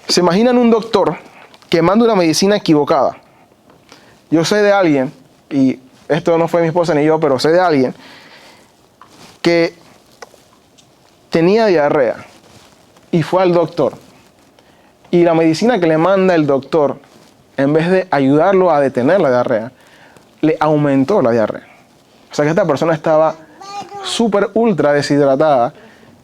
¿Se imaginan un doctor que manda una medicina equivocada? Yo sé de alguien, y esto no fue mi esposa ni yo, pero sé de alguien que tenía diarrea y fue al doctor. Y la medicina que le manda el doctor, en vez de ayudarlo a detener la diarrea, le aumentó la diarrea. O sea que esta persona estaba súper ultra deshidratada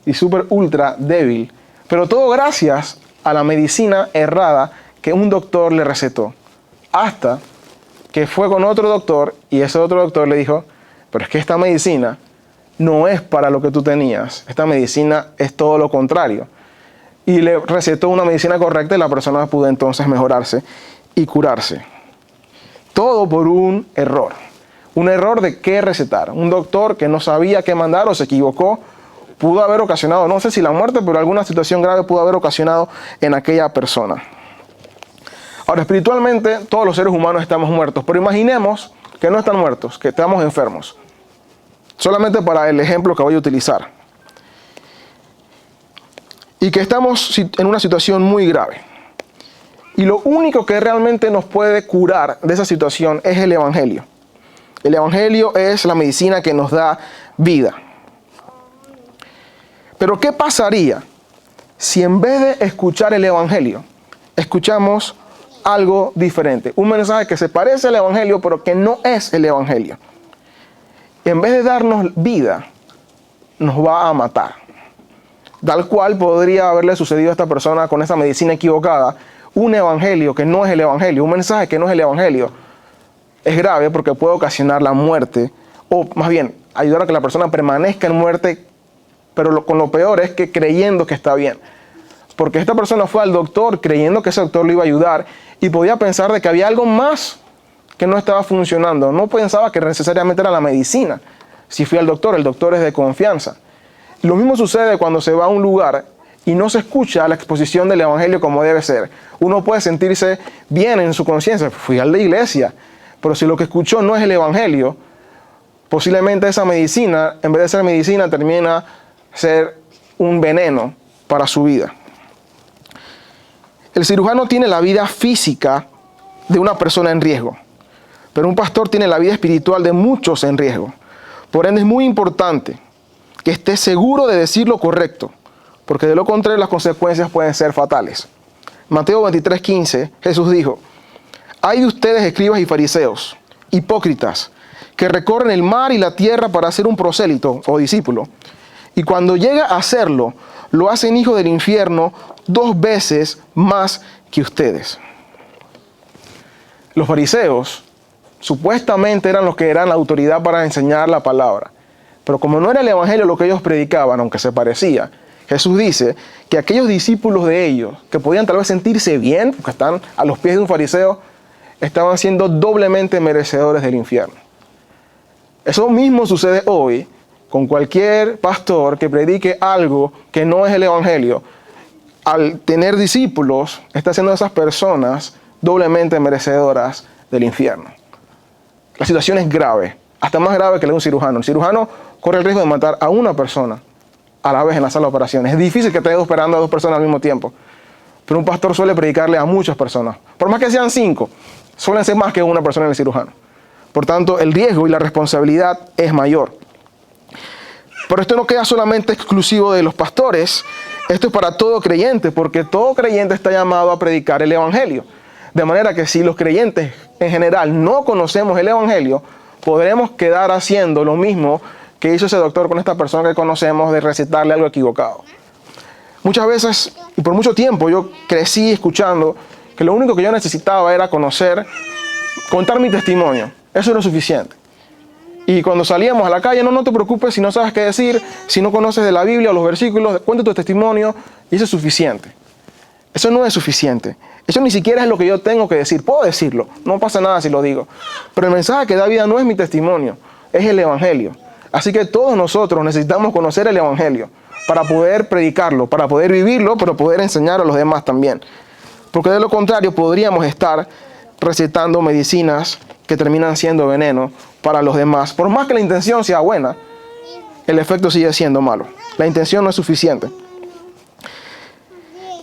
y súper ultra débil. Pero todo gracias a la medicina errada que un doctor le recetó. Hasta que fue con otro doctor y ese otro doctor le dijo, pero es que esta medicina no es para lo que tú tenías. Esta medicina es todo lo contrario. Y le recetó una medicina correcta y la persona pudo entonces mejorarse y curarse. Todo por un error. Un error de qué recetar. Un doctor que no sabía qué mandar o se equivocó pudo haber ocasionado, no sé si la muerte, pero alguna situación grave pudo haber ocasionado en aquella persona. Ahora, espiritualmente, todos los seres humanos estamos muertos, pero imaginemos que no están muertos, que estamos enfermos. Solamente para el ejemplo que voy a utilizar. Y que estamos en una situación muy grave. Y lo único que realmente nos puede curar de esa situación es el Evangelio. El Evangelio es la medicina que nos da vida. Pero ¿qué pasaría si en vez de escuchar el Evangelio, escuchamos algo diferente? Un mensaje que se parece al Evangelio, pero que no es el Evangelio. En vez de darnos vida, nos va a matar. Tal cual podría haberle sucedido a esta persona con esa medicina equivocada. Un evangelio que no es el evangelio, un mensaje que no es el evangelio, es grave porque puede ocasionar la muerte, o más bien, ayudar a que la persona permanezca en muerte, pero con lo peor es que creyendo que está bien. Porque esta persona fue al doctor creyendo que ese doctor le iba a ayudar y podía pensar de que había algo más que no estaba funcionando. No pensaba que necesariamente era la medicina. Si fui al doctor, el doctor es de confianza. Lo mismo sucede cuando se va a un lugar y no se escucha la exposición del evangelio como debe ser. Uno puede sentirse bien en su conciencia. Fui a la iglesia, pero si lo que escuchó no es el evangelio, posiblemente esa medicina, en vez de ser medicina, termina ser un veneno para su vida. El cirujano tiene la vida física de una persona en riesgo, pero un pastor tiene la vida espiritual de muchos en riesgo. Por ende es muy importante que esté seguro de decir lo correcto, porque de lo contrario las consecuencias pueden ser fatales. Mateo 23:15, Jesús dijo, «Ay de ustedes, escribas y fariseos, hipócritas, que recorren el mar y la tierra para hacer un prosélito o discípulo, y cuando llega a hacerlo, lo hacen hijo del infierno 2 veces más que ustedes». Los fariseos supuestamente eran los que eran la autoridad para enseñar la palabra. Pero como no era el evangelio lo que ellos predicaban, aunque se parecía, Jesús dice que aquellos discípulos de ellos, que podían tal vez sentirse bien, porque están a los pies de un fariseo, estaban siendo doblemente merecedores del infierno. Eso mismo sucede hoy con cualquier pastor que predique algo que no es el evangelio. Al tener discípulos, está haciendo a esas personas doblemente merecedoras del infierno. La situación es grave, hasta más grave que la de un cirujano. El cirujano corre el riesgo de matar a una persona a la vez en la sala de operaciones. Es difícil que esté operando a 2 personas al mismo tiempo. Pero un pastor suele predicarle a muchas personas. Por más que sean 5, suelen ser más que una persona en el cirujano. Por tanto, el riesgo y la responsabilidad es mayor. Pero esto no queda solamente exclusivo de los pastores. Esto es para todo creyente, porque todo creyente está llamado a predicar el evangelio. De manera que si los creyentes en general no conocemos el evangelio, podremos quedar haciendo lo mismo que hizo ese doctor con esta persona que conocemos, de recetarle algo equivocado. Muchas veces, y por mucho tiempo, yo crecí escuchando que lo único que yo necesitaba era conocer, contar mi testimonio. Eso era suficiente. Y cuando salíamos a la calle, no te preocupes si no sabes qué decir, si no conoces de la Biblia o los versículos, cuenta tu testimonio y eso es suficiente. Eso no es suficiente. Eso ni siquiera es lo que yo tengo que decir. Puedo decirlo, no pasa nada si lo digo. Pero el mensaje que da vida no es mi testimonio, es el evangelio. Así que todos nosotros necesitamos conocer el evangelio para poder predicarlo, para poder vivirlo, pero poder enseñar a los demás también. Porque de lo contrario podríamos estar recetando medicinas que terminan siendo veneno para los demás. Por más que la intención sea buena, el efecto sigue siendo malo. La intención no es suficiente.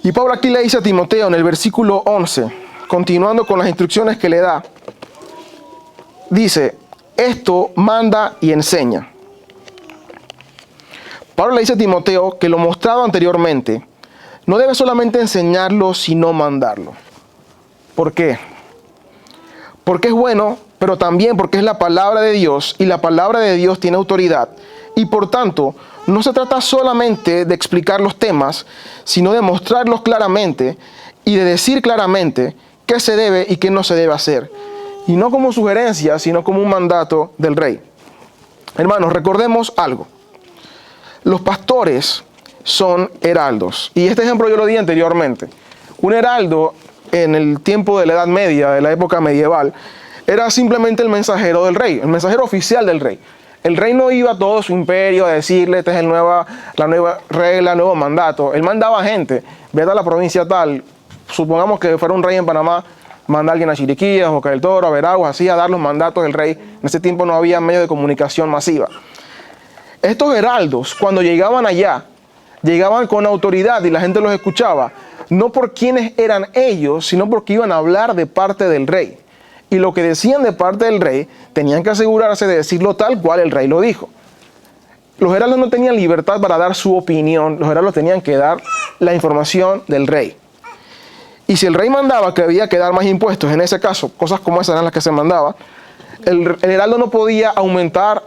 Y Pablo aquí le dice a Timoteo en el versículo 11, continuando con las instrucciones que le da, dice, esto manda y enseña. Pablo le dice a Timoteo que lo mostrado anteriormente no debe solamente enseñarlo, sino mandarlo. ¿Por qué? Porque es bueno, pero también porque es la palabra de Dios y la palabra de Dios tiene autoridad. Y por tanto, no se trata solamente de explicar los temas, sino de mostrarlos claramente y de decir claramente qué se debe y qué no se debe hacer. Y no como sugerencia, sino como un mandato del rey. Hermanos, recordemos algo. Los pastores son heraldos. Y este ejemplo yo lo di anteriormente. Un heraldo en el tiempo de la Edad Media, de la época medieval, era simplemente el mensajero del rey, el mensajero oficial del rey. El rey no iba a todo su imperio a decirle, esta es la nueva regla, el nuevo mandato. Él mandaba gente, vete a la provincia tal, supongamos que fuera un rey en Panamá, manda a alguien a Chiriquí, a Boca del Toro, a Veraguas, así a dar los mandatos del rey. En ese tiempo no había medios de comunicación masiva. Estos heraldos, cuando llegaban allá, llegaban con autoridad y la gente los escuchaba, no por quienes eran ellos, sino porque iban a hablar de parte del rey. Y lo que decían de parte del rey, tenían que asegurarse de decirlo tal cual el rey lo dijo. Los heraldos no tenían libertad para dar su opinión, los heraldos tenían que dar la información del rey. Y si el rey mandaba que había que dar más impuestos, en ese caso, cosas como esas eran las que se mandaba, el heraldo no podía aumentar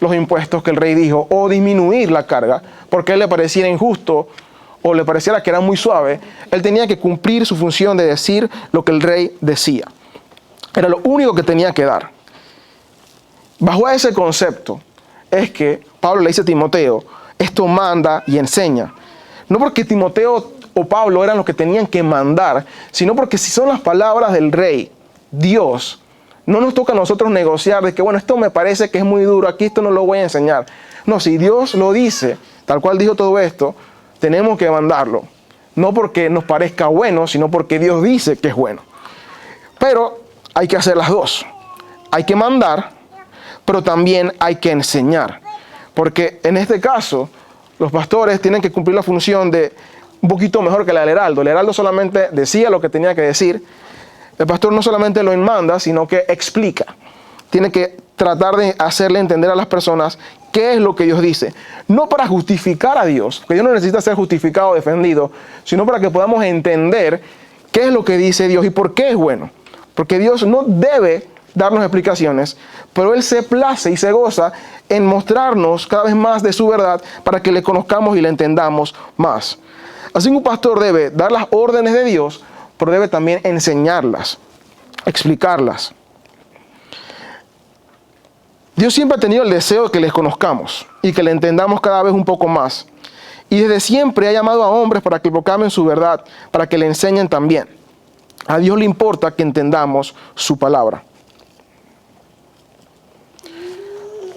los impuestos que el rey dijo o disminuir la carga porque a él le pareciera injusto o le pareciera que era muy suave. Él tenía que cumplir su función de decir lo que el rey decía. Era lo único que tenía que dar. Bajo ese concepto es que Pablo le dice a Timoteo, esto manda y enseña. No porque Timoteo o Pablo eran los que tenían que mandar, sino porque si son las palabras del rey, Dios, no nos toca a nosotros negociar de que, bueno, esto me parece que es muy duro, aquí esto no lo voy a enseñar. No, si Dios lo dice, tal cual dijo todo esto, tenemos que mandarlo. No porque nos parezca bueno, sino porque Dios dice que es bueno. Pero hay que hacer las dos. Hay que mandar, pero también hay que enseñar. Porque en este caso, los pastores tienen que cumplir la función de un poquito mejor que la del heraldo. El heraldo solamente decía lo que tenía que decir. El pastor no solamente lo manda, sino que explica. Tiene que tratar de hacerle entender a las personas qué es lo que Dios dice. No para justificar a Dios, porque Dios no necesita ser justificado o defendido, sino para que podamos entender qué es lo que dice Dios y por qué es bueno. Porque Dios no debe darnos explicaciones, pero Él se place y se goza en mostrarnos cada vez más de su verdad para que le conozcamos y le entendamos más. Así que un pastor debe dar las órdenes de Dios, pero debe también enseñarlas, explicarlas. Dios siempre ha tenido el deseo de que les conozcamos y que le entendamos cada vez un poco más. Y desde siempre ha llamado a hombres para que proclamen su verdad, para que le enseñen también. A Dios le importa que entendamos su palabra.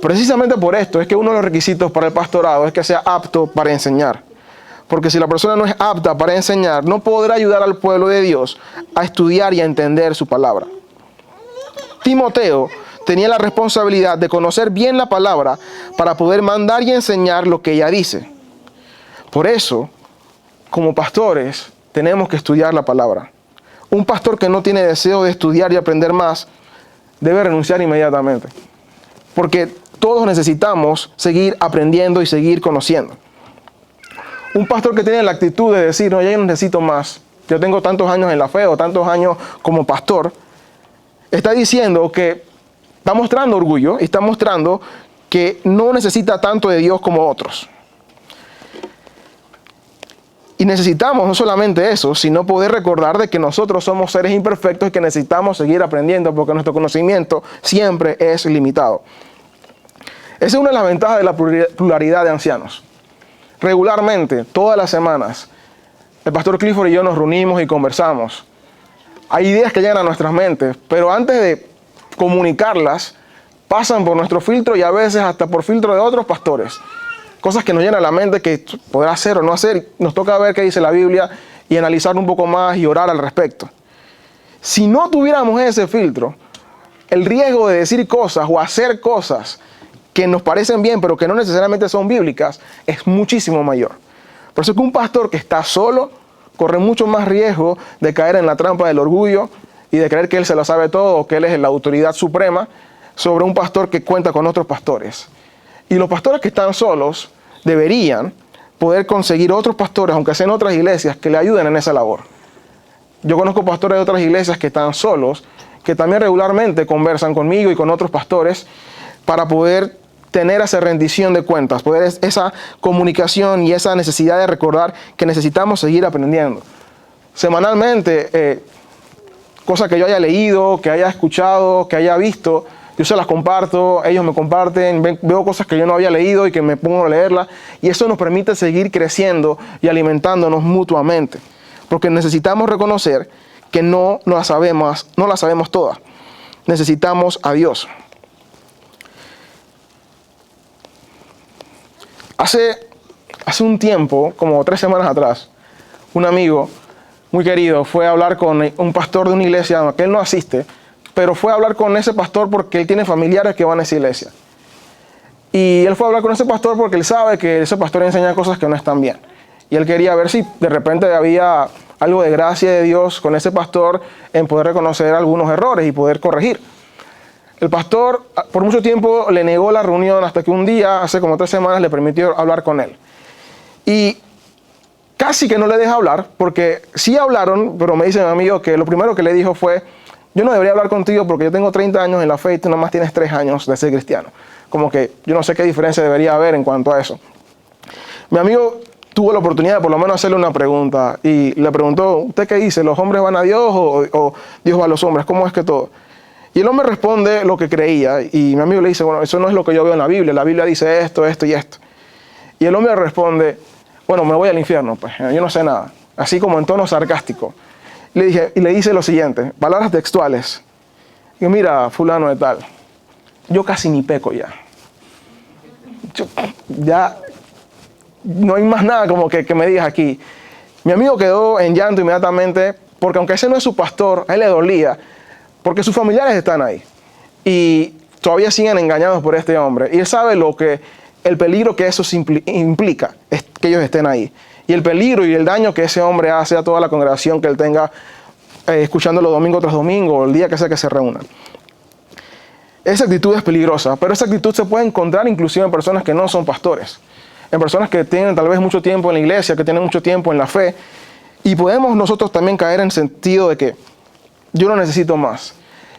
Precisamente por esto es que uno de los requisitos para el pastorado es que sea apto para enseñar. Porque si la persona no es apta para enseñar, no podrá ayudar al pueblo de Dios a estudiar y a entender su palabra. Timoteo tenía la responsabilidad de conocer bien la palabra para poder mandar y enseñar lo que ella dice. Por eso, como pastores, tenemos que estudiar la palabra. Un pastor que no tiene deseo de estudiar y aprender más, debe renunciar inmediatamente. Porque todos necesitamos seguir aprendiendo y seguir conociendo. Un pastor que tiene la actitud de decir, no, ya no necesito más, yo tengo tantos años en la fe o tantos años como pastor, está diciendo que está mostrando orgullo y está mostrando que no necesita tanto de Dios como otros. Y necesitamos no solamente eso, sino poder recordar de que nosotros somos seres imperfectos y que necesitamos seguir aprendiendo porque nuestro conocimiento siempre es limitado. Esa es una de las ventajas de la pluralidad de ancianos. Regularmente, todas las semanas, el pastor Clifford y yo nos reunimos y conversamos. Hay ideas que llegan a nuestras mentes, pero antes de comunicarlas, pasan por nuestro filtro y a veces hasta por filtro de otros pastores. Cosas que nos llenan la mente que podrá hacer o no hacer. Nos toca ver qué dice la Biblia y analizarlo un poco más y orar al respecto. Si no tuviéramos ese filtro, el riesgo de decir cosas o hacer cosas que nos parecen bien, pero que no necesariamente son bíblicas, es muchísimo mayor. Por eso que un pastor que está solo corre mucho más riesgo de caer en la trampa del orgullo y de creer que él se lo sabe todo o que él es la autoridad suprema sobre un pastor que cuenta con otros pastores. Y los pastores que están solos deberían poder conseguir otros pastores, aunque sean otras iglesias, que le ayuden en esa labor. Yo conozco pastores de otras iglesias que están solos, que también regularmente conversan conmigo y con otros pastores para poder tener esa rendición de cuentas, poder esa comunicación y esa necesidad de recordar que necesitamos seguir aprendiendo. Semanalmente, cosas que yo haya leído, que haya escuchado, que haya visto, yo se las comparto, ellos me comparten, veo cosas que yo no había leído y que me pongo a leerlas, y eso nos permite seguir creciendo y alimentándonos mutuamente, porque necesitamos reconocer que no las sabemos todas. Necesitamos a Dios. Hace un tiempo, como 3 semanas atrás, un amigo muy querido fue a hablar con un pastor de una iglesia a la que él no asiste, pero fue a hablar con ese pastor porque él tiene familiares que van a esa iglesia. Y él fue a hablar con ese pastor porque él sabe que ese pastor enseña cosas que no están bien. Y él quería ver si de repente había algo de gracia de Dios con ese pastor en poder reconocer algunos errores y poder corregir. El pastor por mucho tiempo le negó la reunión hasta que un día, hace como 3 semanas, le permitió hablar con él. Y casi que no le deja hablar, porque sí hablaron, pero me dice mi amigo que lo primero que le dijo fue: yo no debería hablar contigo porque yo tengo 30 años en la fe y tú nomás tienes 3 años de ser cristiano. Como que yo no sé qué diferencia debería haber en cuanto a eso. Mi amigo tuvo la oportunidad de por lo menos hacerle una pregunta y le preguntó: ¿usted qué dice? ¿Los hombres van a Dios o Dios va a los hombres? ¿Cómo es que todo? Y el hombre responde lo que creía y mi amigo le dice: bueno, eso no es lo que yo veo en la Biblia dice esto, esto y esto. Y el hombre responde: bueno, me voy al infierno, pues yo no sé nada, así como en tono sarcástico. Y le dice lo siguiente, palabras textuales: y mira, fulano de tal, yo casi ni peco ya. Ya no hay más nada como que me digas aquí. Mi amigo quedó en llanto inmediatamente, porque aunque ese no es su pastor, a él le dolía, porque sus familiares están ahí y todavía siguen engañados por este hombre. Y él sabe el peligro que eso implica, es que ellos estén ahí. Y el peligro y el daño que ese hombre hace a toda la congregación que él tenga escuchándolo domingo tras domingo, o el día que sea que se reúnan. Esa actitud es peligrosa, pero esa actitud se puede encontrar inclusive en personas que no son pastores, en personas que tienen tal vez mucho tiempo en la iglesia, que tienen mucho tiempo en la fe, y podemos nosotros también caer en el sentido de que yo no necesito más.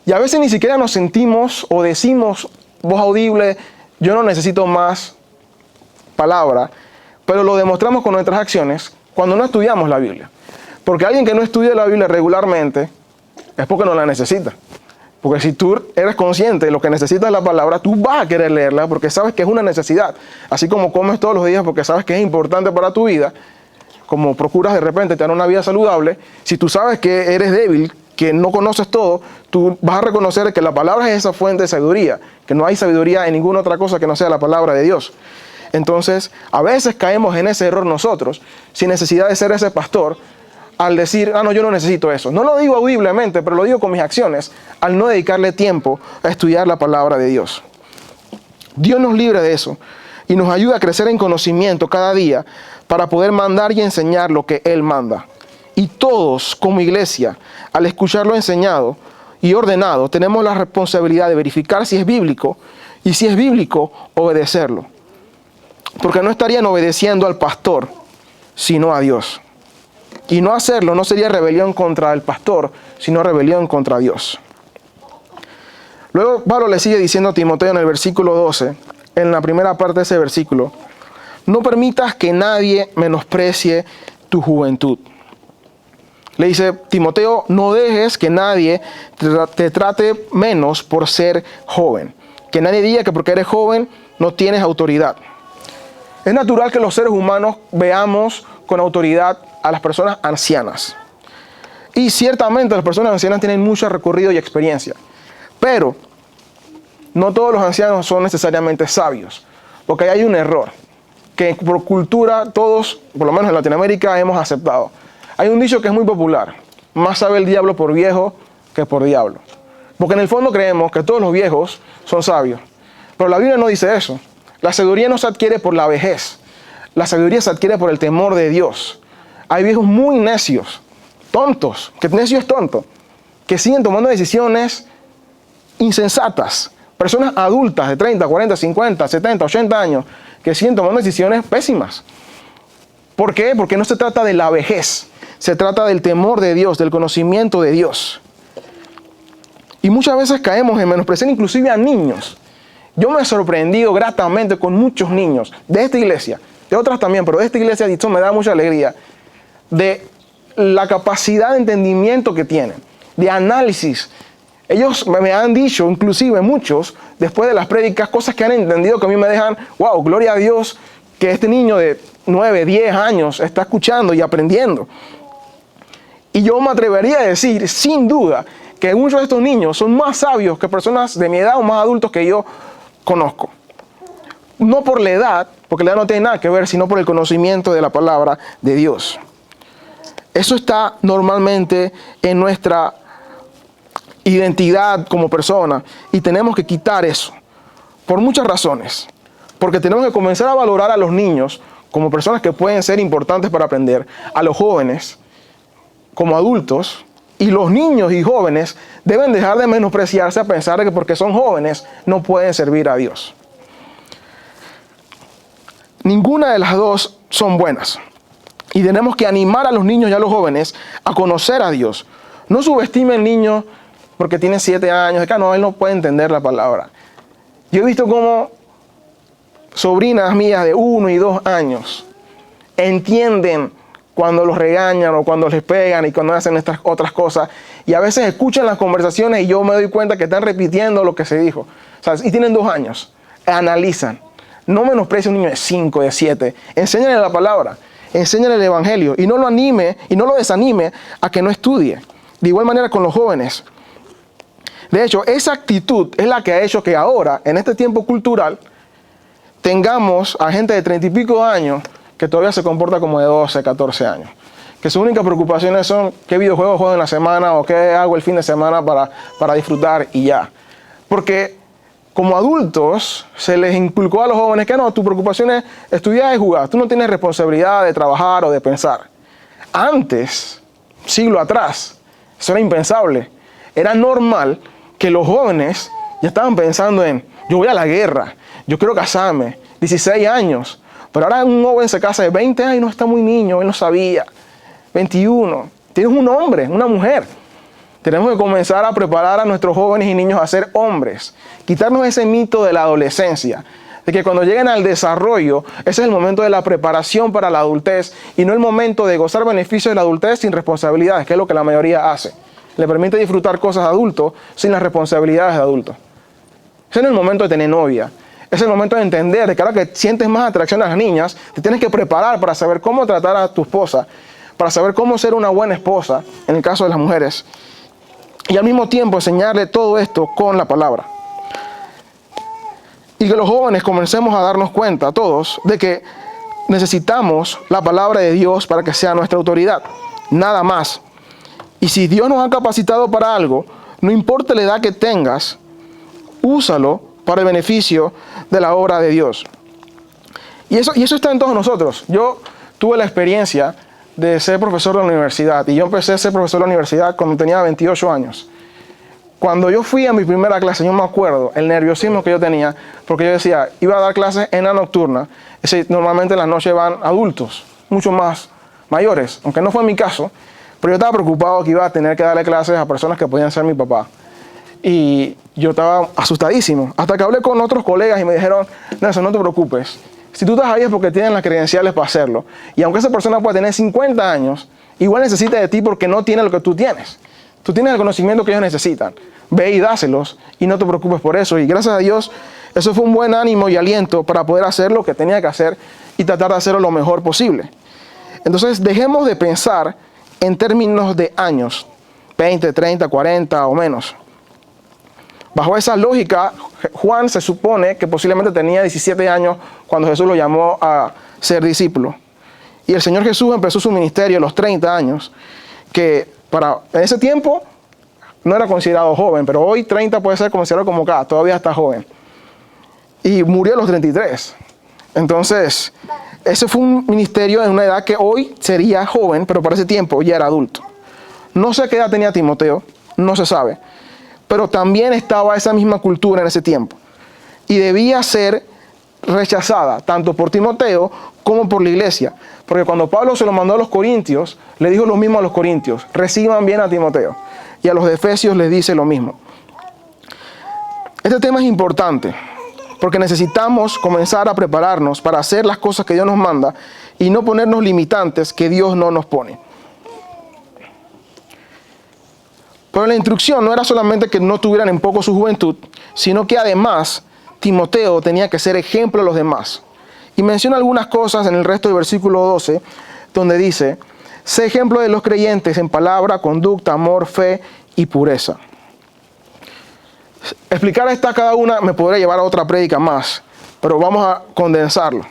Y a veces ni siquiera nos sentimos o decimos voz audible: yo no necesito más palabra, pero lo demostramos con nuestras acciones cuando no estudiamos la Biblia. Porque alguien que no estudia la Biblia regularmente es porque no la necesita. Porque si tú eres consciente de lo que necesitas la palabra, tú vas a querer leerla porque sabes que es una necesidad. Así como comes todos los días porque sabes que es importante para tu vida, como procuras de repente tener una vida saludable, si tú sabes que eres débil, que no conoces todo, tú vas a reconocer que la palabra es esa fuente de sabiduría, que no hay sabiduría en ninguna otra cosa que no sea la palabra de Dios. Entonces, a veces caemos en ese error nosotros, sin necesidad de ser ese pastor, al decir: no, yo no necesito eso. No lo digo audiblemente, pero lo digo con mis acciones, al no dedicarle tiempo a estudiar la palabra de Dios. Dios nos libre de eso y nos ayuda a crecer en conocimiento cada día para poder mandar y enseñar lo que Él manda. Y todos, como iglesia, al escucharlo enseñado y ordenado, tenemos la responsabilidad de verificar si es bíblico y, si es bíblico, obedecerlo. Porque no estarían obedeciendo al pastor, sino a Dios. Y no hacerlo no sería rebelión contra el pastor, sino rebelión contra Dios. Luego Pablo le sigue diciendo a Timoteo en el versículo 12, en la primera parte de ese versículo: no permitas que nadie menosprecie tu juventud. Le dice: Timoteo, no dejes que nadie te trate menos por ser joven. Que nadie diga que porque eres joven no tienes autoridad. Es natural que los seres humanos veamos con autoridad a las personas ancianas. Y ciertamente las personas ancianas tienen mucho recorrido y experiencia. Pero no todos los ancianos son necesariamente sabios. Porque ahí hay un error que por cultura todos, por lo menos en Latinoamérica, hemos aceptado. Hay un dicho que es muy popular: más sabe el diablo por viejo que por diablo. Porque en el fondo creemos que todos los viejos son sabios. Pero la Biblia no dice eso. La sabiduría no se adquiere por la vejez. La sabiduría se adquiere por el temor de Dios. hay viejos muy necios, tontos, que necio es tonto, que siguen tomando decisiones insensatas. Personas adultas de 30, 40, 50, 70, 80 años que siguen tomando decisiones pésimas. ¿Por qué? Porque no se trata de la vejez, se trata del temor de Dios, del conocimiento de Dios. Y muchas veces caemos en menospreciar inclusive a niños. Yo me he sorprendido gratamente con muchos niños de esta iglesia, de otras también, pero de esta iglesia esto me da mucha alegría, de la capacidad de entendimiento que tienen, de análisis. Ellos me han dicho, inclusive muchos, después de las prédicas, cosas que han entendido que a mí me dejan, wow, gloria a Dios, que este niño de 9, 10 años está escuchando y aprendiendo. Y yo me atrevería a decir, sin duda, que muchos de estos niños son más sabios que personas de mi edad o más adultos que yo conozco. No por la edad, porque la edad no tiene nada que ver, sino por el conocimiento de la palabra de Dios. Eso está normalmente en nuestra identidad como persona y tenemos que quitar eso por muchas razones, porque tenemos que comenzar a valorar a los niños como personas que pueden ser importantes para aprender, a los jóvenes como adultos, y los niños y jóvenes deben dejar de menospreciarse a pensar que porque son jóvenes no pueden servir a Dios. Ninguna de las dos son buenas y tenemos que animar a los niños y a los jóvenes a conocer a Dios. No subestimen niños porque tiene 7 años, que no, él no puede entender la palabra. Yo he visto cómo sobrinas mías de 1 y 2 años entienden cuando los regañan o cuando les pegan y cuando hacen estas otras cosas. Y a veces escuchan las conversaciones y yo me doy cuenta que están repitiendo lo que se dijo. ¿Sabes? Y tienen 2 años. Analizan. No menosprecie a un niño de 5, de 7. Enséñale la palabra. Enséñale el evangelio. Y no lo anime y no lo desanime a que no estudie. De igual manera con los jóvenes. De hecho, esa actitud es la que ha hecho que ahora, en este tiempo cultural, tengamos a gente de 30 y pico años que todavía se comporta como de 12, 14 años. Que sus únicas preocupaciones son qué videojuegos juego en la semana o qué hago el fin de semana para disfrutar y ya. Porque como adultos se les inculcó a los jóvenes que no, tu preocupación es estudiar y jugar. Tú no tienes responsabilidad de trabajar o de pensar. Antes, siglo atrás, eso era impensable. Era normal que los jóvenes ya estaban pensando en, yo voy a la guerra, yo quiero casarme, 16 años. Pero ahora un joven se casa de 20 años y no está muy niño, él no sabía. 21, tienes un hombre, una mujer. Tenemos que comenzar a preparar a nuestros jóvenes y niños a ser hombres. Quitarnos ese mito de la adolescencia, de que cuando lleguen al desarrollo, ese es el momento de la preparación para la adultez y no el momento de gozar beneficios de la adultez sin responsabilidades, que es lo que la mayoría hace. Le permite disfrutar cosas de adulto sin las responsabilidades de adulto. Ese no es el momento de tener novia. Es el momento de entender de que ahora que sientes más atracción a las niñas, te tienes que preparar para saber cómo tratar a tu esposa, para saber cómo ser una buena esposa, en el caso de las mujeres, y al mismo tiempo enseñarle todo esto con la palabra. Y que los jóvenes comencemos a darnos cuenta, todos, de que necesitamos la palabra de Dios para que sea nuestra autoridad, nada más. Y si Dios nos ha capacitado para algo, no importa la edad que tengas, úsalo para el beneficio de la obra de Dios. Y eso está en todos nosotros. Yo tuve la experiencia de ser profesor de la universidad y yo empecé a ser profesor de la universidad cuando tenía 28 años. Cuando yo fui a mi primera clase, yo me acuerdo el nerviosismo que yo tenía, porque yo decía, iba a dar clases en la nocturna. Normalmente en las noches van adultos, mucho más mayores, aunque no fue mi caso, pero yo estaba preocupado que iba a tener que darle clases a personas que podían ser mi papá. Y yo estaba asustadísimo, hasta que hablé con otros colegas y me dijeron, Nelson, no te preocupes, si tú estás ahí es porque tienes las credenciales para hacerlo. Y aunque esa persona pueda tener 50 años, igual necesita de ti porque no tiene lo que tú tienes. Tú tienes el conocimiento que ellos necesitan. Ve y dáselos y no te preocupes por eso. Y gracias a Dios, eso fue un buen ánimo y aliento para poder hacer lo que tenía que hacer y tratar de hacerlo lo mejor posible. Entonces, dejemos de pensar en términos de años, 20, 30, 40 o menos. Bajo esa lógica, Juan se supone que posiblemente tenía 17 años cuando Jesús lo llamó a ser discípulo. Y el Señor Jesús empezó su ministerio a los 30 años, que en ese tiempo no era considerado joven, pero hoy 30 puede ser considerado como todavía está joven. Y murió a los 33. Entonces, Ese fue un ministerio en una edad que hoy sería joven, pero para ese tiempo ya era adulto. No sé qué edad tenía Timoteo, no se sabe, pero también estaba esa misma cultura en ese tiempo. Y debía ser rechazada tanto por Timoteo como por la iglesia. Porque cuando Pablo se lo mandó a los corintios, le dijo lo mismo a los corintios: reciban bien a Timoteo. Y a los de Efesios les dice lo mismo. Este tema es importante porque necesitamos comenzar a prepararnos para hacer las cosas que Dios nos manda y no ponernos limitantes que Dios no nos pone. Pero la instrucción no era solamente que no tuvieran en poco su juventud, sino que además Timoteo tenía que ser ejemplo a los demás. Y menciona algunas cosas en el resto del versículo 12, donde dice: sé ejemplo de los creyentes en palabra, conducta, amor, fe y pureza. Explicar esta cada una me podría llevar a otra prédica más, pero vamos a condensarlo.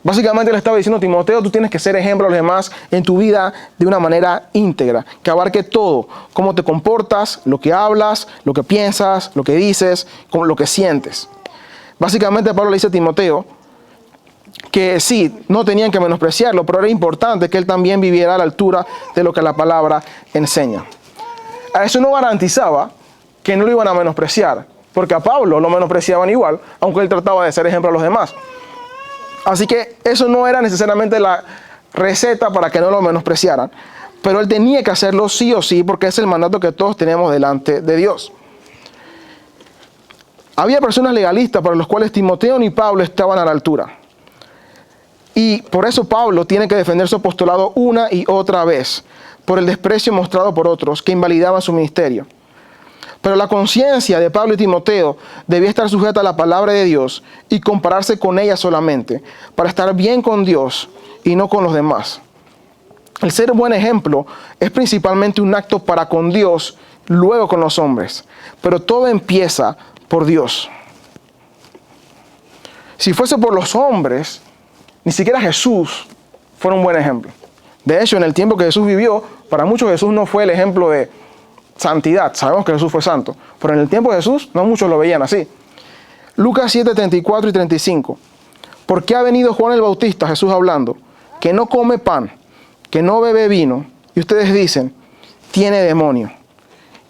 Básicamente le estaba diciendo a Timoteo: tú tienes que ser ejemplo a los demás en tu vida de una manera íntegra, que abarque todo, cómo te comportas, lo que hablas, lo que piensas, lo que dices, lo que sientes. Básicamente Pablo le dice a Timoteo que sí, no tenían que menospreciarlo, pero era importante que él también viviera a la altura de lo que la palabra enseña. A eso no garantizaba que no lo iban a menospreciar, porque a Pablo lo menospreciaban igual, aunque él trataba de ser ejemplo a los demás. Así que eso no era necesariamente la receta para que no lo menospreciaran, pero él tenía que hacerlo sí o sí, porque es el mandato que todos tenemos delante de Dios. Había personas legalistas para los cuales Timoteo ni Pablo estaban a la altura. Y por eso Pablo tiene que defender su apostolado una y otra vez, por el desprecio mostrado por otros que invalidaban su ministerio. Pero la conciencia de Pablo y Timoteo debía estar sujeta a la palabra de Dios y compararse con ella solamente, para estar bien con Dios y no con los demás. El ser buen ejemplo es principalmente un acto para con Dios, luego con los hombres. Pero todo empieza por Dios. Si fuese por los hombres, ni siquiera Jesús fue un buen ejemplo. De hecho, en el tiempo que Jesús vivió, para muchos Jesús no fue el ejemplo de santidad. Sabemos que Jesús fue santo, pero en el tiempo de Jesús no muchos lo veían así. Lucas 7, 34 y 35. ¿Por qué ha venido Juan el Bautista, Jesús hablando, que no come pan, que no bebe vino? Y ustedes dicen: tiene demonio.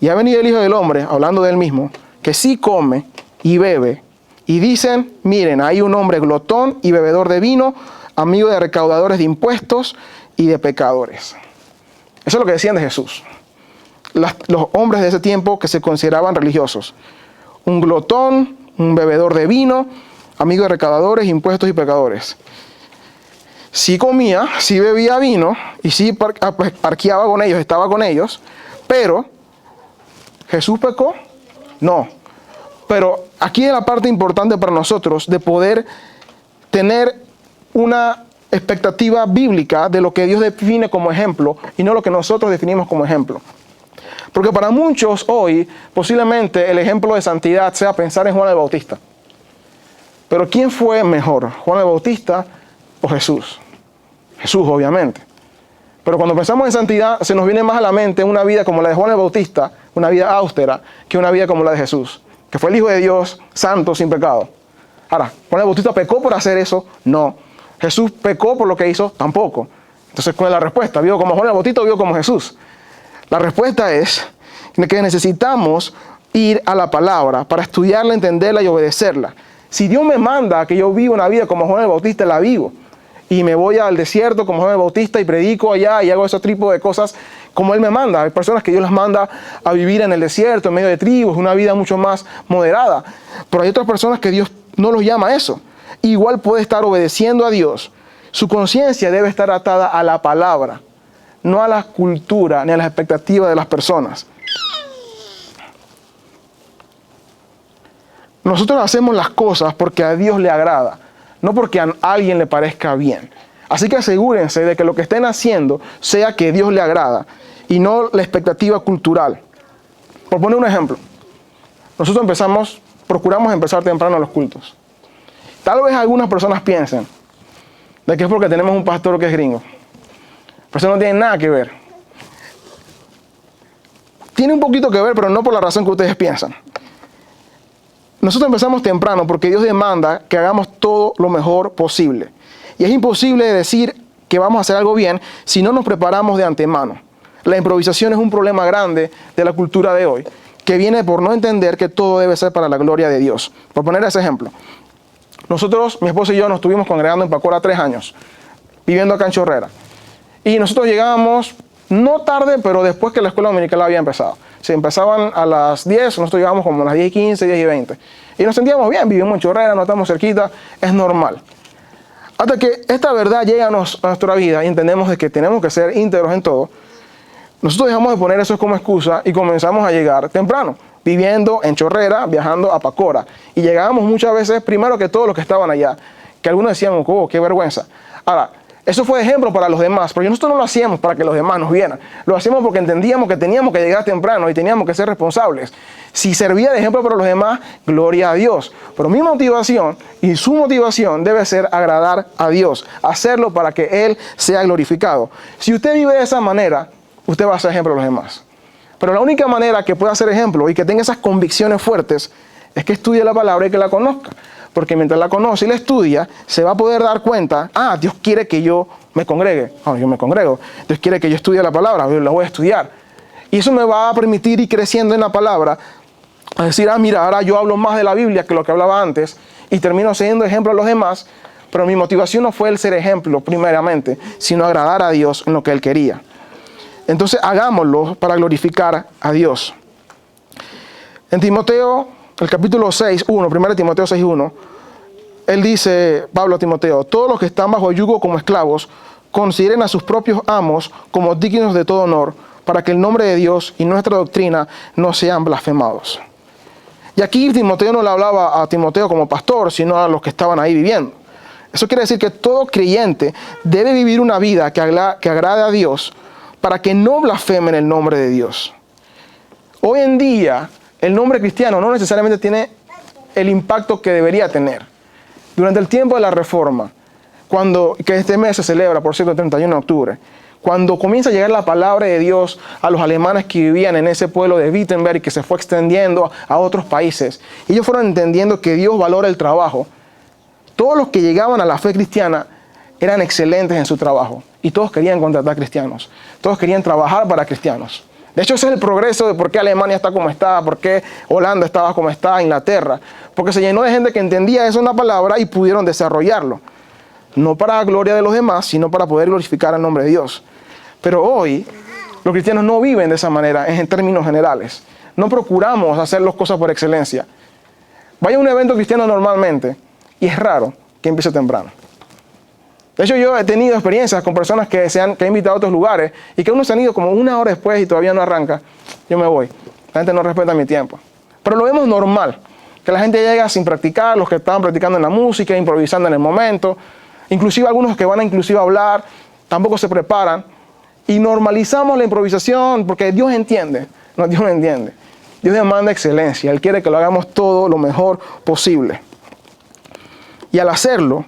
Y ha venido el Hijo del Hombre, hablando de él mismo, que sí come y bebe. Y dicen: miren, hay un hombre glotón y bebedor de vino, amigo de recaudadores de impuestos y de pecadores. Eso es lo que decían de Jesús. Los hombres de ese tiempo que se consideraban religiosos: un glotón, un bebedor de vino, amigo de recaudadores, impuestos y pecadores. Sí comía, sí bebía vino y sí parqueaba con ellos, estaba con ellos, pero ¿Jesús pecó? No. Pero aquí es la parte importante para nosotros de poder tener una expectativa bíblica de lo que Dios define como ejemplo y no lo que nosotros definimos como ejemplo. Porque para muchos hoy, posiblemente el ejemplo de santidad sea pensar en Juan el Bautista. Pero ¿quién fue mejor, Juan el Bautista o Jesús? Jesús, obviamente. Pero cuando pensamos en santidad, se nos viene más a la mente una vida como la de Juan el Bautista, una vida austera, que una vida como la de Jesús, que fue el Hijo de Dios, santo, sin pecado. Ahora, ¿Juan el Bautista pecó por hacer eso? No. ¿Jesús pecó por lo que hizo? Tampoco. Entonces, ¿cuál es la respuesta? ¿Vivo como Juan el Bautista o vivo como Jesús? La respuesta es que necesitamos ir a la palabra para estudiarla, entenderla y obedecerla. Si Dios me manda que yo viva una vida como Juan el Bautista, la vivo. Y me voy al desierto como Juan el Bautista y predico allá y hago ese tipo de cosas como Él me manda. Hay personas que Dios las manda a vivir en el desierto, en medio de tribus, una vida mucho más moderada. Pero hay otras personas que Dios no los llama a eso. Igual puede estar obedeciendo a Dios. Su conciencia debe estar atada a la palabra, no a la cultura ni a las expectativas de las personas. Nosotros hacemos las cosas porque a Dios le agrada, no porque a alguien le parezca bien. Así que asegúrense de que lo que estén haciendo sea que Dios le agrada y no la expectativa cultural. Por poner un ejemplo, nosotros procuramos empezar temprano los cultos. Tal vez algunas personas piensen de que es porque tenemos un pastor que es gringo. Pero eso no tiene nada que ver. Tiene un poquito que ver, pero no por la razón que ustedes piensan. Nosotros empezamos temprano porque Dios demanda que hagamos todo lo mejor posible. Y es imposible decir que vamos a hacer algo bien si no nos preparamos de antemano. La improvisación es un problema grande de la cultura de hoy, que viene por no entender que todo debe ser para la gloria de Dios. Por poner ese ejemplo, nosotros, mi esposa y yo, nos estuvimos congregando en Pacora 3 años, viviendo acá en Chorrera. Y nosotros llegábamos, no tarde, pero después que la escuela dominical había empezado. Si empezaban a las 10, nosotros llegábamos como a las 10:15, 10:20. Y nos sentíamos bien, vivimos en Chorrera, no estamos cerquita, es normal. Hasta que esta verdad llega a nuestra vida y entendemos de que tenemos que ser íntegros en todo, nosotros dejamos de poner eso como excusa y comenzamos a llegar temprano, viviendo en Chorrera, viajando a Pacora. Y llegábamos muchas veces primero que todos los que estaban allá, que algunos decían, oh, qué vergüenza. Ahora, eso fue ejemplo para los demás, pero nosotros no lo hacíamos para que los demás nos vieran. Lo hacíamos porque entendíamos que teníamos que llegar temprano y teníamos que ser responsables. Si servía de ejemplo para los demás, gloria a Dios. Pero mi motivación y su motivación debe ser agradar a Dios, hacerlo para que Él sea glorificado. Si usted vive de esa manera, usted va a ser ejemplo a los demás. Pero la única manera que pueda ser ejemplo y que tenga esas convicciones fuertes es que estudie la palabra y que la conozca. Porque mientras la conoce y la estudia, se va a poder dar cuenta, Dios quiere que yo me congregue. Yo me congrego. Dios quiere que yo estudie la palabra, yo la voy a estudiar. Y eso me va a permitir ir creciendo en la palabra, a decir, mira, ahora yo hablo más de la Biblia que lo que hablaba antes, y termino siendo ejemplo a los demás, pero mi motivación no fue el ser ejemplo primeramente, sino agradar a Dios en lo que Él quería. Entonces hagámoslo para glorificar a Dios. En Timoteo, el capítulo 6:1, 1 Timoteo 6:1, él dice, Pablo a Timoteo, todos los que están bajo yugo como esclavos, consideren a sus propios amos como dignos de todo honor, para que el nombre de Dios y nuestra doctrina no sean blasfemados. Y aquí Timoteo no le hablaba a Timoteo como pastor, sino a los que estaban ahí viviendo. Eso quiere decir que todo creyente debe vivir una vida que agrade a Dios, para que no blasfemen el nombre de Dios. Hoy en día, el nombre cristiano no necesariamente tiene el impacto que debería tener. Durante el tiempo de la Reforma, que este mes se celebra, por cierto, el 31 de octubre, cuando comienza a llegar la palabra de Dios a los alemanes que vivían en ese pueblo de Wittenberg y que se fue extendiendo a otros países, ellos fueron entendiendo que Dios valora el trabajo. Todos los que llegaban a la fe cristiana eran excelentes en su trabajo y todos querían contratar cristianos. Todos querían trabajar para cristianos. De hecho, ese es el progreso de por qué Alemania está como está, por qué Holanda estaba como está, Inglaterra. Porque se llenó de gente que entendía eso en la palabra y pudieron desarrollarlo. No para la gloria de los demás, sino para poder glorificar el nombre de Dios. Pero hoy, los cristianos no viven de esa manera en términos generales. No procuramos hacer las cosas por excelencia. Vaya a un evento cristiano normalmente y es raro que empiece temprano. De hecho, yo he tenido experiencias con personas que he invitado a otros lugares y que uno se han ido como 1 hora después y todavía no arranca. Yo me voy. La gente no respeta mi tiempo. Pero lo vemos normal, que la gente llega sin practicar, los que estaban practicando en la música, improvisando en el momento. Inclusive algunos que van a hablar, tampoco se preparan. Y normalizamos la improvisación porque Dios entiende. No, Dios no entiende. Dios demanda excelencia. Él quiere que lo hagamos todo lo mejor posible. Y al hacerlo,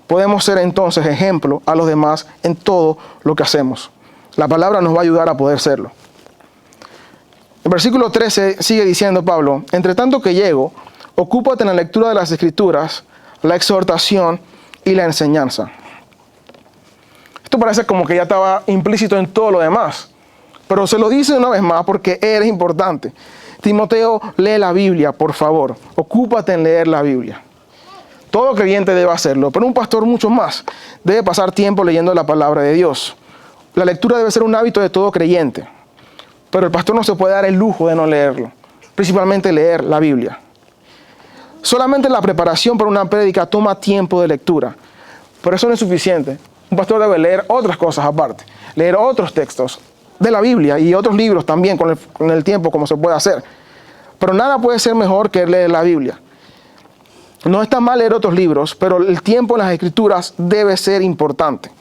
podemos ser entonces ejemplo a los demás en todo lo que hacemos. La palabra nos va a ayudar a poder serlo. El versículo 13 sigue diciendo Pablo, entre tanto que llego, ocúpate en la lectura de las Escrituras, la exhortación y la enseñanza. Esto parece como que ya estaba implícito en todo lo demás, pero se lo dice una vez más porque es importante. Timoteo, lee la Biblia, por favor. Ocúpate en leer la Biblia. Todo creyente debe hacerlo, pero un pastor mucho más. Debe pasar tiempo leyendo la palabra de Dios. La lectura debe ser un hábito de todo creyente, pero el pastor no se puede dar el lujo de no leerlo, principalmente leer la Biblia. Solamente la preparación para una prédica toma tiempo de lectura, pero eso no es suficiente. Un pastor debe leer otras cosas aparte, leer otros textos de la Biblia y otros libros también con el tiempo como se puede hacer. Pero nada puede ser mejor que leer la Biblia. No está mal leer otros libros, pero el tiempo en las Escrituras debe ser importante.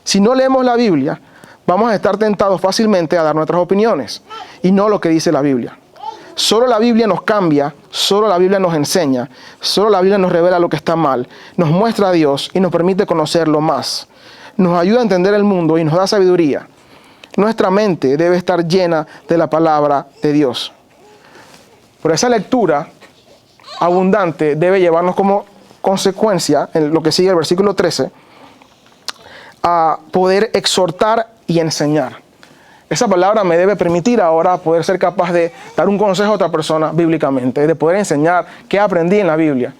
Si no leemos la Biblia, vamos a estar tentados fácilmente a dar nuestras opiniones y no lo que dice la Biblia. Solo la Biblia nos cambia, solo la Biblia nos enseña, solo la Biblia nos revela lo que está mal, nos muestra a Dios y nos permite conocerlo más. Nos ayuda a entender el mundo y nos da sabiduría. Nuestra mente debe estar llena de la palabra de Dios. Por esa lectura abundante debe llevarnos como consecuencia, en lo que sigue el versículo 13, a poder exhortar y enseñar. Esa palabra me debe permitir ahora poder ser capaz de dar un consejo a otra persona bíblicamente, de poder enseñar qué aprendí en la Biblia.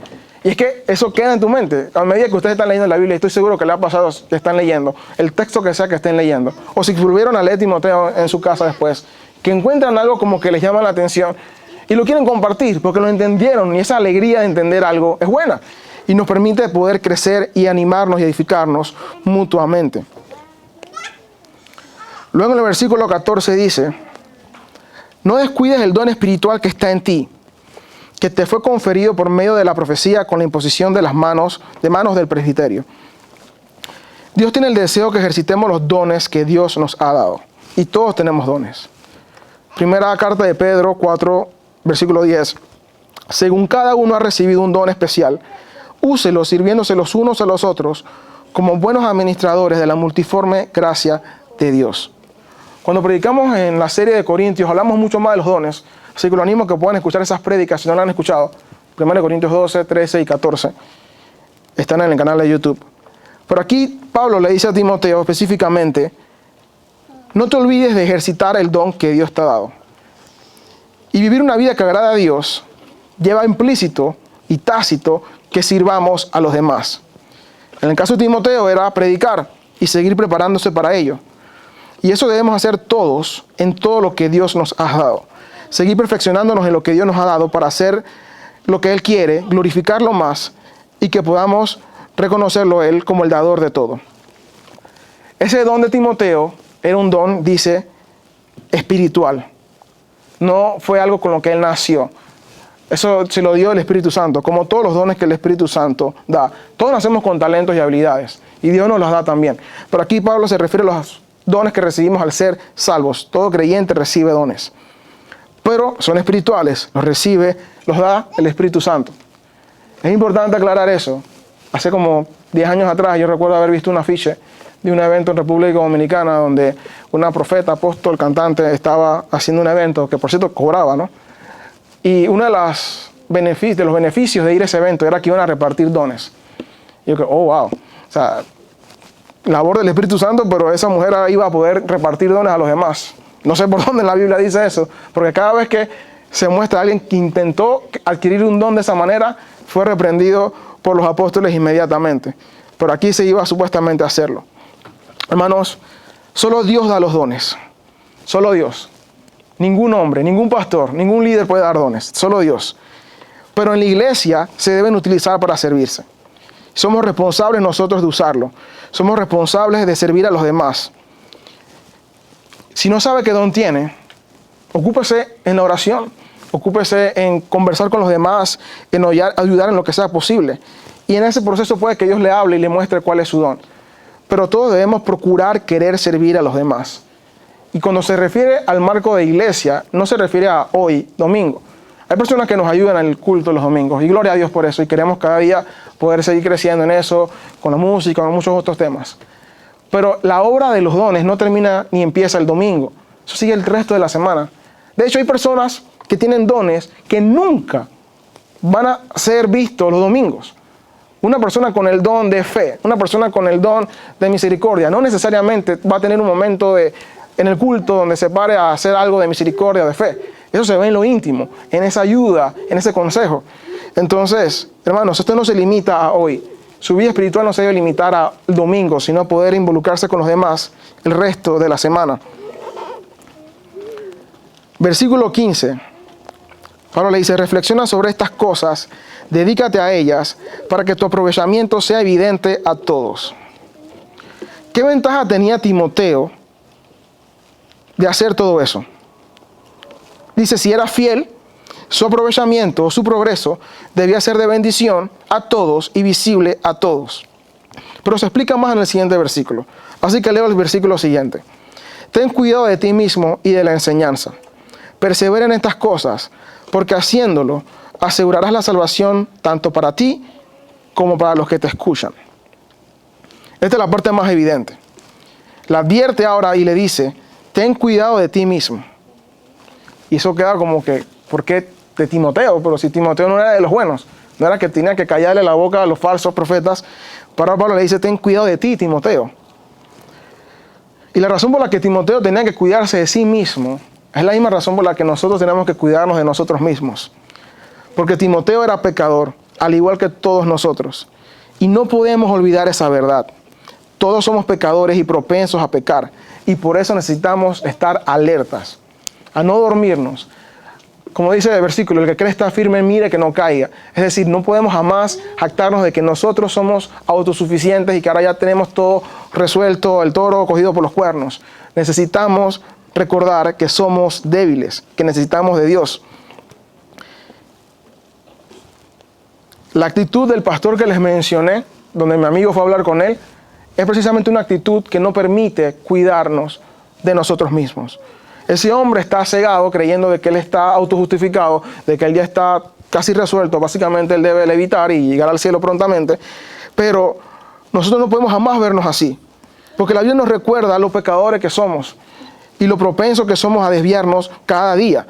Y es que eso queda en tu mente. A medida que ustedes están leyendo la Biblia, estoy seguro que le ha pasado que están leyendo, el texto que sea que estén leyendo, o si volvieron a leer Timoteo en su casa después, que encuentran algo como que les llama la atención y lo quieren compartir porque lo entendieron, y esa alegría de entender algo es buena y nos permite poder crecer y animarnos y edificarnos mutuamente. Luego en el versículo 14 dice: no descuides el don espiritual que está en ti, que te fue conferido por medio de la profecía con la imposición de manos del presbiterio. Dios tiene el deseo que ejercitemos los dones que Dios nos ha dado, y todos tenemos dones. Primera carta de Pedro 4, versículo 10. Según cada uno ha recibido un don especial, úselo sirviéndose los unos a los otros como buenos administradores de la multiforme gracia de Dios. Cuando predicamos en la serie de Corintios, hablamos mucho más de los dones, así que los animo a que puedan escuchar esas prédicas si no las han escuchado. 1 Corintios 12, 13 y 14 están en el canal de YouTube. Pero aquí Pablo le dice a Timoteo específicamente: no te olvides de ejercitar el don que Dios te ha dado. Y vivir una vida que agrada a Dios lleva implícito y tácito que sirvamos a los demás. En el caso de Timoteo era predicar y seguir preparándose para ello. Y eso debemos hacer todos en todo lo que Dios nos ha dado. Seguir perfeccionándonos en lo que Dios nos ha dado para hacer lo que Él quiere, glorificarlo más y que podamos reconocerlo Él como el dador de todo. Ese don de Timoteo era un don, dice, espiritual. No fue algo con lo que él nació. Eso se lo dio el Espíritu Santo, como todos los dones que el Espíritu Santo da. Todos nacemos con talentos y habilidades, y Dios nos los da también. Pero aquí Pablo se refiere a los dones que recibimos al ser salvos. Todo creyente recibe dones, pero son espirituales, los da el Espíritu Santo. Es importante aclarar eso. Hace como 10 años atrás yo recuerdo haber visto un afiche de un evento en República Dominicana donde una profeta, apóstol, cantante estaba haciendo un evento que por cierto cobraba, ¿no? Y uno de los beneficios de ir a ese evento era que iban a repartir dones. Y yo que, oh wow, o sea, labor del Espíritu Santo, pero esa mujer iba a poder repartir dones a los demás. No sé por dónde en la Biblia dice eso, porque cada vez que se muestra a alguien que intentó adquirir un don de esa manera, fue reprendido por los apóstoles inmediatamente. Pero aquí se iba supuestamente a hacerlo. Hermanos, solo Dios da los dones. Solo Dios. Ningún hombre, ningún pastor, ningún líder puede dar dones. Solo Dios. Pero en la iglesia se deben utilizar para servirse. Somos responsables nosotros de usarlo. Somos responsables de servir a los demás. Si no sabe qué don tiene, ocúpese en la oración. Ocúpese en conversar con los demás, en ayudar en lo que sea posible. Y en ese proceso puede que Dios le hable y le muestre cuál es su don. Pero todos debemos procurar querer servir a los demás. Y cuando se refiere al marco de iglesia, no se refiere a hoy, domingo. Hay personas que nos ayudan en el culto los domingos, y gloria a Dios por eso, y queremos cada día poder seguir creciendo en eso, con la música, con muchos otros temas. Pero la obra de los dones no termina ni empieza el domingo. Eso sigue el resto de la semana. De hecho, hay personas que tienen dones que nunca van a ser vistos los domingos. Una persona con el don de fe, una persona con el don de misericordia, no necesariamente va a tener un momento en el culto donde se pare a hacer algo de misericordia, de fe. Eso se ve en lo íntimo, en esa ayuda, en ese consejo. Entonces, hermanos, esto no se limita a hoy. Su vida espiritual no se debe limitar al domingo, sino poder involucrarse con los demás el resto de la semana. Versículo 15. Pablo le dice: reflexiona sobre estas cosas, dedícate a ellas, para que tu aprovechamiento sea evidente a todos. ¿Qué ventaja tenía Timoteo de hacer todo eso? Dice, si era fiel, su aprovechamiento o su progreso debía ser de bendición a todos y visible a todos. Pero se explica más en el siguiente versículo. Así que leo el versículo siguiente. Ten cuidado de ti mismo y de la enseñanza. Persevera en estas cosas, porque haciéndolo asegurarás la salvación tanto para ti como para los que te escuchan. Esta es la parte más evidente. La advierte ahora y le dice, ten cuidado de ti mismo. Y eso queda como que, ¿por qué de Timoteo? Pero si Timoteo no era de los buenos, no era que tenía que callarle la boca a los falsos profetas. Para Pablo le dice, ten cuidado de ti, Timoteo. Y la razón por la que Timoteo tenía que cuidarse de sí mismo es la misma razón por la que nosotros tenemos que cuidarnos de nosotros mismos. Porque Timoteo era pecador, al igual que todos nosotros. Y no podemos olvidar esa verdad. Todos somos pecadores y propensos a pecar. Y por eso necesitamos estar alertas, a no dormirnos. Como dice el versículo, el que cree está firme, mire que no caiga. Es decir, no podemos jamás jactarnos de que nosotros somos autosuficientes y que ahora ya tenemos todo resuelto, el toro cogido por los cuernos. Necesitamos recordar que somos débiles, que necesitamos de Dios. La actitud del pastor que les mencioné, donde mi amigo fue a hablar con él, es precisamente una actitud que no permite cuidarnos de nosotros mismos. Ese hombre está cegado creyendo de que él está autojustificado, de que él ya está casi resuelto. Básicamente él debe levitar y llegar al cielo prontamente. Pero nosotros no podemos jamás vernos así. Porque la Biblia nos recuerda lo pecadores que somos y lo propensos que somos a desviarnos cada día.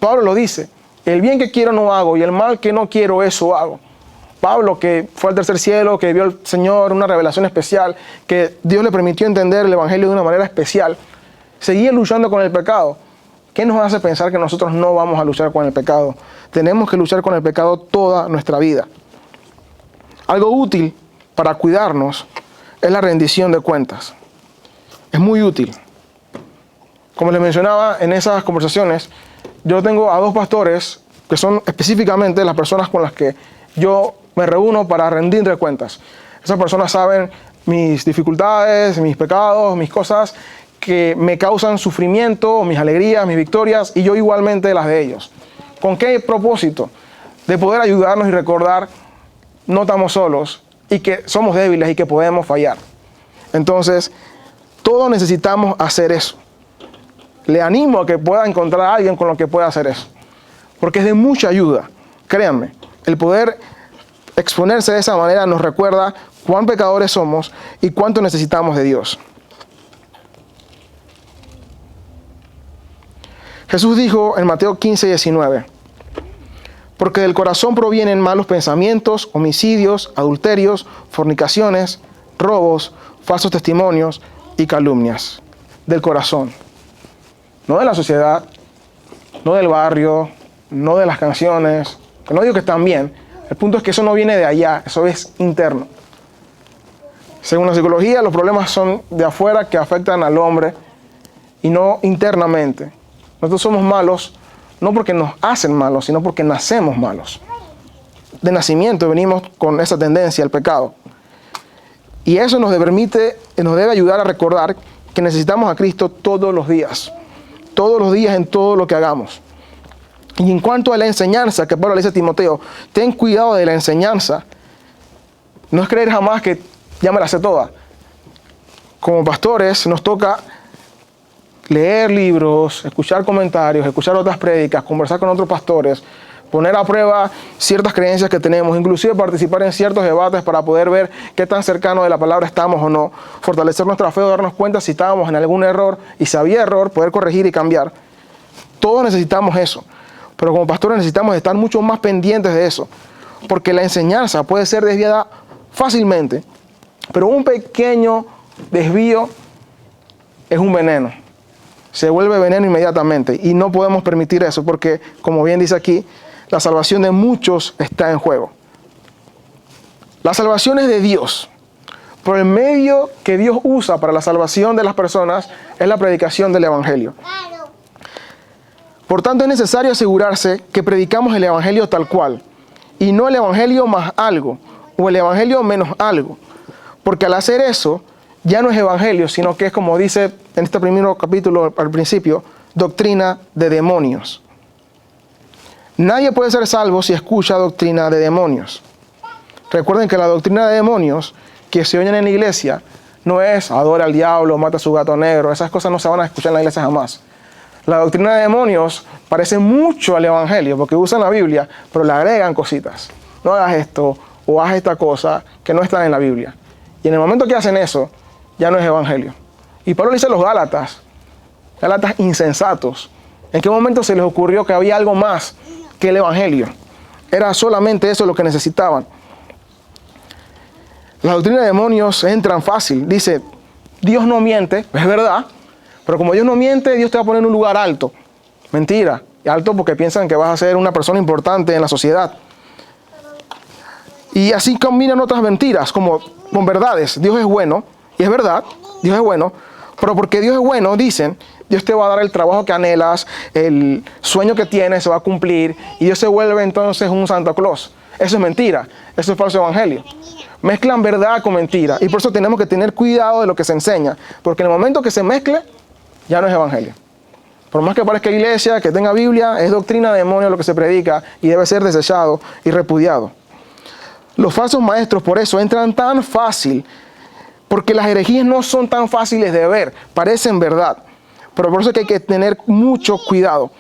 Pablo lo dice, el bien que quiero no hago y el mal que no quiero eso hago. Pablo, que fue al tercer cielo, que vio al Señor, una revelación especial, que Dios le permitió entender el Evangelio de una manera especial, seguía luchando con el pecado. ¿Qué nos hace pensar que nosotros no vamos a luchar con el pecado? Tenemos que luchar con el pecado toda nuestra vida. Algo útil para cuidarnos es la rendición de cuentas. Es muy útil. Como les mencionaba en esas conversaciones, yo tengo a 2 pastores que son específicamente las personas con las que yo me reúno para rendir de cuentas. Esas personas saben mis dificultades, mis pecados, mis cosas que me causan sufrimiento, mis alegrías, mis victorias, y yo igualmente las de ellos. ¿Con qué propósito? De poder ayudarnos y recordar no estamos solos y que somos débiles y que podemos fallar. Entonces, todos necesitamos hacer eso. Le animo a que pueda encontrar a alguien con lo que pueda hacer eso, porque es de mucha ayuda. Créanme, el poder exponerse de esa manera nos recuerda cuán pecadores somos y cuánto necesitamos de Dios. Jesús dijo en Mateo 15:19, porque del corazón provienen malos pensamientos, homicidios, adulterios, fornicaciones, robos, falsos testimonios y calumnias. Del corazón. No de la sociedad, no del barrio, no de las canciones, que no digo que están bien. El punto es que eso no viene de allá, eso es interno. Según la psicología, los problemas son de afuera que afectan al hombre y no internamente. Nosotros somos malos no porque nos hacen malos, sino porque nacemos malos. De nacimiento venimos con esa tendencia al pecado. Y eso nos debe ayudar a recordar que necesitamos a Cristo todos los días en todo lo que hagamos. Y en cuanto a la enseñanza, que Pablo le dice a Timoteo, ten cuidado de la enseñanza. No es creer jamás que ya me la sé toda. Como pastores nos toca leer libros, escuchar comentarios, escuchar otras prédicas, conversar con otros pastores, poner a prueba ciertas creencias que tenemos, inclusive participar en ciertos debates para poder ver qué tan cercano de la palabra estamos o no, fortalecer nuestra fe, darnos cuenta si estábamos en algún error y si había error, poder corregir y cambiar. Todos necesitamos eso, pero como pastores necesitamos estar mucho más pendientes de eso, porque la enseñanza puede ser desviada fácilmente, pero un pequeño desvío es un veneno. Se vuelve veneno inmediatamente y no podemos permitir eso porque, como bien dice aquí, la salvación de muchos está en juego. La salvación es de Dios, pero el medio que Dios usa para la salvación de las personas es la predicación del Evangelio. Por tanto, es necesario asegurarse que predicamos el Evangelio tal cual y no el Evangelio más algo o el Evangelio menos algo, porque al hacer eso ya no es evangelio, sino que es, como dice en este primer capítulo al principio, doctrina de demonios. Nadie puede ser salvo si escucha doctrina de demonios. Recuerden que la doctrina de demonios que se oyen en la iglesia no es adora al diablo, mata a su gato negro. Esas cosas no se van a escuchar en la iglesia jamás. La doctrina de demonios parece mucho al evangelio porque usan la Biblia, pero le agregan cositas. No hagas esto o haz esta cosa que no está en la Biblia. Y en el momento que hacen eso, ya no es evangelio. Y Pablo le dice a los Gálatas insensatos, ¿en qué momento se les ocurrió que había algo más que el evangelio? Era solamente eso lo que necesitaban. La doctrina de demonios entran fácil. Dice, Dios no miente, es verdad, pero como Dios no miente, Dios te va a poner en un lugar alto. Mentira, alto porque piensan que vas a ser una persona importante en la sociedad. Y así combinan otras mentiras como con verdades. Dios es bueno, y es verdad, Dios es bueno, pero porque Dios es bueno, dicen, Dios te va a dar el trabajo que anhelas, el sueño que tienes se va a cumplir, y Dios se vuelve entonces un Santa Claus. Eso es mentira, eso es falso evangelio. Mezclan verdad con mentira, y por eso tenemos que tener cuidado de lo que se enseña, porque en el momento que se mezcle, ya no es evangelio. Por más que parezca iglesia, que tenga Biblia, es doctrina de demonio lo que se predica, y debe ser desechado y repudiado. Los falsos maestros por eso entran tan fácil, porque las herejías no son tan fáciles de ver, parecen verdad, pero por eso es que hay que tener mucho cuidado,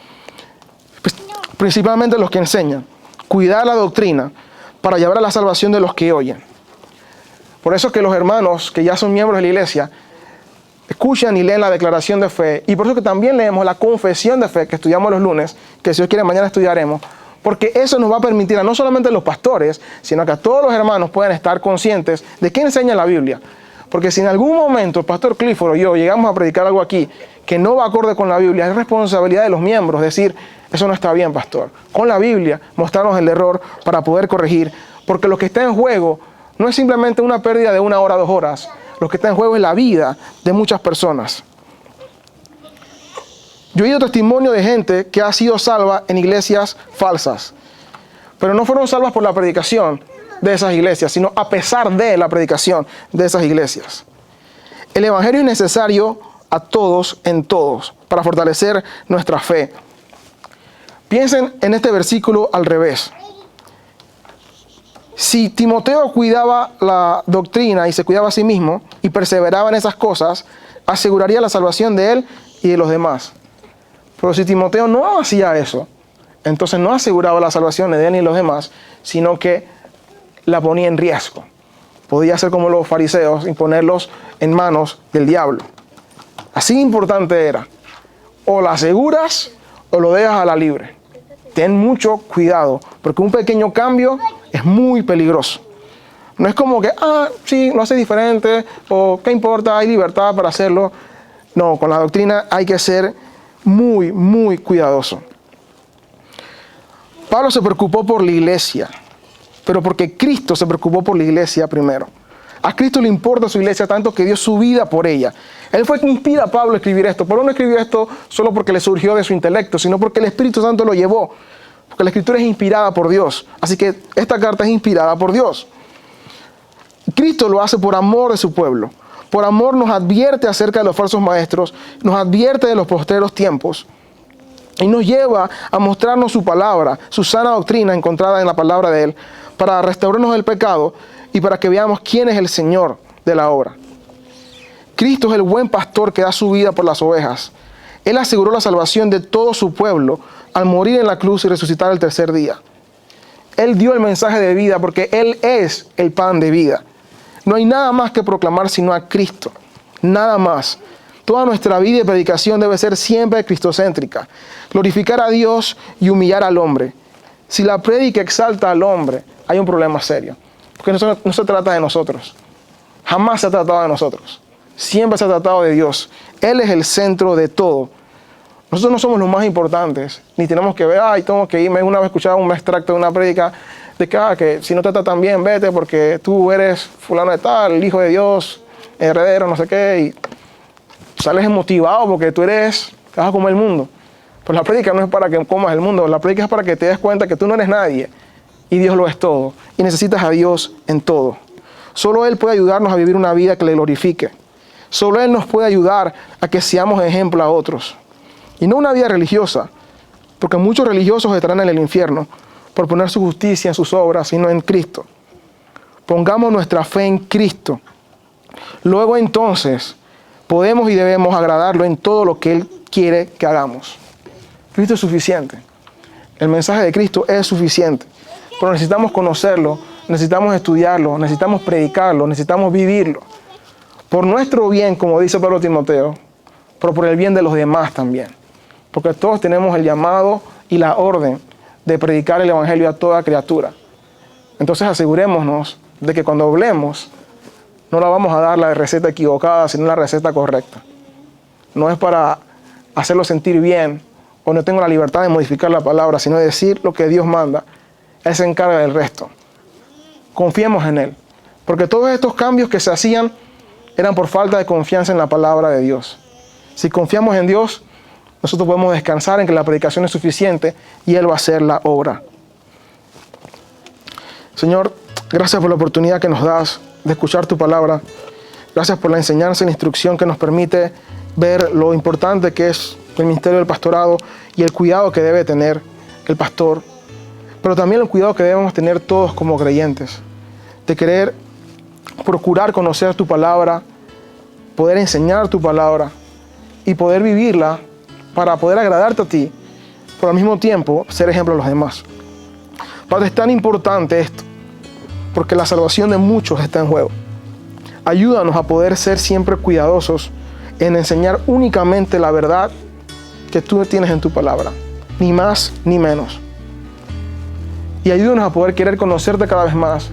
pues, principalmente los que enseñan, cuidar la doctrina para llevar a la salvación de los que oyen. Por eso es que los hermanos que ya son miembros de la iglesia escuchan y leen la declaración de fe, y por eso que también leemos la confesión de fe que estudiamos los lunes, que si Dios quiere mañana estudiaremos, porque eso nos va a permitir a no solamente a los pastores, sino que a todos los hermanos puedan estar conscientes de qué enseña la Biblia. Porque si en algún momento el pastor Clifford o yo llegamos a predicar algo aquí que no va acorde con la Biblia, es responsabilidad de los miembros decir, eso no está bien, pastor. Con la Biblia, mostrarnos el error para poder corregir, porque lo que está en juego no es simplemente una pérdida de 1 hora, 2 horas. Lo que está en juego es la vida de muchas personas. Yo he oído testimonio de gente que ha sido salva en iglesias falsas, pero no fueron salvas por la predicación de esas iglesias, sino a pesar de la predicación de esas iglesias. El evangelio es necesario a todos en todos para fortalecer nuestra fe. Piensen en este versículo al revés. Si Timoteo cuidaba la doctrina y se cuidaba a sí mismo y perseveraba en esas cosas, aseguraría la salvación de él y de los demás. Pero si Timoteo no hacía eso, entonces no aseguraba la salvación de él ni de los demás, sino que la ponía en riesgo. Podía ser como los fariseos y ponerlos en manos del diablo. Así importante era. O la aseguras o lo dejas a la libre. Ten mucho cuidado, porque un pequeño cambio es muy peligroso. No es como que, sí, lo hace diferente, o qué importa, hay libertad para hacerlo. No, con la doctrina hay que ser muy, muy cuidadoso. Pablo se preocupó por la iglesia, pero porque Cristo se preocupó por la iglesia primero. A Cristo le importa su iglesia tanto que dio su vida por ella. Él fue quien inspira a Pablo a escribir esto. Pablo no escribió esto solo porque le surgió de su intelecto, sino porque el Espíritu Santo lo llevó. Porque la Escritura es inspirada por Dios. Así que esta carta es inspirada por Dios. Cristo lo hace por amor de su pueblo. Por amor nos advierte acerca de los falsos maestros, nos advierte de los postreros tiempos y nos lleva a mostrarnos su palabra, su sana doctrina encontrada en la palabra de Él, para restaurarnos del pecado y para que veamos quién es el Señor de la obra. Cristo es el buen pastor que da su vida por las ovejas. Él aseguró la salvación de todo su pueblo al morir en la cruz y resucitar el tercer día. Él dio el mensaje de vida porque Él es el pan de vida. No hay nada más que proclamar sino a Cristo. Nada más. Toda nuestra vida y predicación debe ser siempre cristocéntrica. Glorificar a Dios y humillar al hombre. Si la prédica exalta al hombre, hay un problema serio. Porque no se trata de nosotros. Jamás se ha tratado de nosotros. Siempre se ha tratado de Dios. Él es el centro de todo. Nosotros no somos los más importantes. Ni tenemos que ver, tengo que irme. Una vez escuchaba un extracto de una prédica de que si no te tratan bien, vete porque tú eres fulano de tal, el hijo de Dios, heredero, no sé qué, y sales motivado porque tú vas a comer el mundo. Pues la prédica no es para que comas el mundo, la prédica es para que te des cuenta que tú no eres nadie y Dios lo es todo y necesitas a Dios en todo. Solo Él puede ayudarnos a vivir una vida que le glorifique. Solo Él nos puede ayudar a que seamos ejemplo a otros. Y no una vida religiosa, porque muchos religiosos estarán en el infierno por poner su justicia en sus obras, sino en Cristo. Pongamos nuestra fe en Cristo. Luego entonces podemos y debemos agradarlo en todo lo que Él quiere que hagamos. Cristo es suficiente. El mensaje de Cristo es suficiente. Pero necesitamos conocerlo, necesitamos estudiarlo, necesitamos predicarlo, necesitamos vivirlo. Por nuestro bien, como dice Pablo a Timoteo, pero por el bien de los demás también. Porque todos tenemos el llamado y la orden de predicar el evangelio a toda criatura. Entonces asegurémonos de que cuando hablemos, no la vamos a dar la receta equivocada, sino la receta correcta. No es para hacerlo sentir bien, o no tengo la libertad de modificar la palabra, sino de decir lo que Dios manda. Él se encarga del resto. Confiemos en Él. Porque todos estos cambios que se hacían eran por falta de confianza en la palabra de Dios. Si confiamos en Dios, nosotros podemos descansar en que la predicación es suficiente y Él va a hacer la obra. Señor, gracias por la oportunidad que nos das de escuchar tu palabra. Gracias por la enseñanza y la instrucción que nos permite ver lo importante que es el ministerio del pastorado y el cuidado que debe tener el pastor, pero también el cuidado que debemos tener todos como creyentes, de querer procurar conocer tu palabra, poder enseñar tu palabra y poder vivirla para poder agradarte a ti, pero al mismo tiempo ser ejemplo a los demás. Padre, es tan importante esto, porque la salvación de muchos está en juego. Ayúdanos a poder ser siempre cuidadosos en enseñar únicamente la verdad que tú tienes en tu palabra, ni más ni menos. Y ayúdanos a poder querer conocerte cada vez más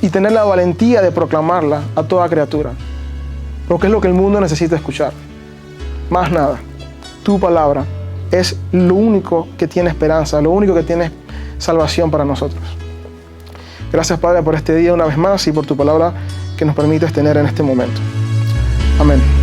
y tener la valentía de proclamarla a toda criatura, porque es lo que el mundo necesita escuchar. Más nada, tu palabra es lo único que tiene esperanza, lo único que tiene salvación para nosotros. Gracias, Padre, por este día una vez más y por tu palabra que nos permites tener en este momento. Amén.